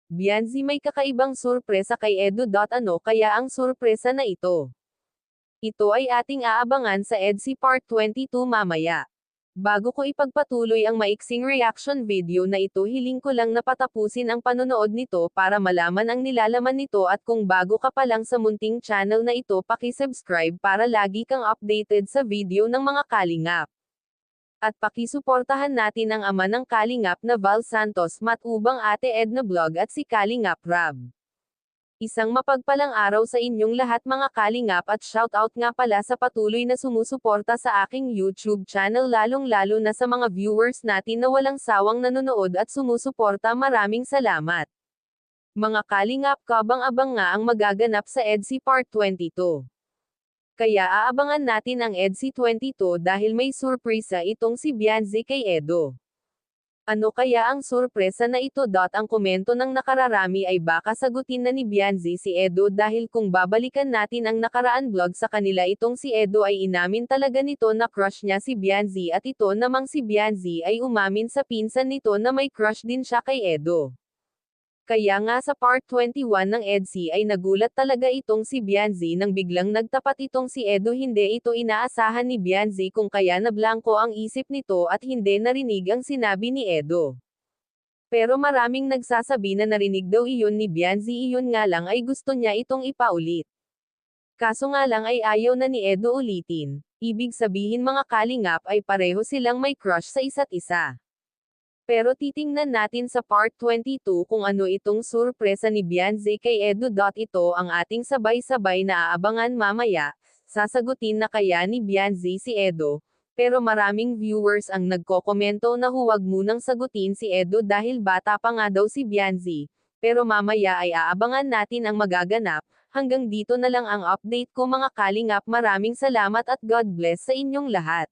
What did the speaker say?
Bianzi may kakaibang surpresa kay Edo. Ano kaya ang surpresa na ito? Ito ay ating aabangan sa EDSI Part 22 mamaya. Bago ko ipagpatuloy ang maiksing reaction video na ito, hiling ko lang na patapusin ang panonood nito para malaman ang nilalaman nito, at kung bago ka pa lang sa munting channel na ito, paki-subscribe para lagi kang updated sa video ng mga kalingap. At pakisuportahan natin ang ama ng kalingap na Val Santos, Matubang Ate Edna Vlog at si Kalingap Rab. Isang mapagpalang araw sa inyong lahat mga kalingap, at shoutout nga pala sa patuloy na sumusuporta sa aking YouTube channel, lalong-lalo na sa mga viewers natin na walang sawang nanonood at sumusuporta. Maraming salamat. Mga kalingap, kabang-abang nga ang magaganap sa EDSI Part 22. Kaya aabangan natin ang EDSI 22 dahil may surpresa itong si Bianzi kay Edo. Ano kaya ang surpresa na ito? Ang komento ng nakararami ay baka sagutin na ni Bianzi si Edo, dahil kung babalikan natin ang nakaraan vlog sa kanila, itong si Edo ay inamin talaga nito na crush niya si Bianzi, at ito namang si Bianzi ay umamin sa pinsan nito na may crush din siya kay Edo. Kaya nga sa Part 21 ng EDSI ay nagulat talaga itong si Bianzi nang biglang nagtapat itong si Edo. Hindi ito inaasahan ni Bianzi, kung kaya nablangko ang isip nito at hindi narinig ang sinabi ni Edo. Pero maraming nagsasabi na narinig daw iyon ni Bianzi, iyon nga lang ay gusto niya itong ipaulit. Kaso nga lang ay ayaw na ni Edo ulitin. Ibig sabihin mga kalingap ay pareho silang may crush sa isa't isa. Pero titingnan natin sa Part 22 kung ano itong surpresa ni Bianzi kay Edo. Ito ang ating sabay-sabay na aabangan mamaya. Sasagutin na kaya ni Bianzi si Edo? Pero maraming viewers ang nagkokomento na huwag munang sagutin si Edo dahil bata pa nga daw si Bianzi. Pero mamaya ay aabangan natin ang magaganap. Hanggang dito na lang ang update ko mga kalingap. Maraming salamat at God bless sa inyong lahat.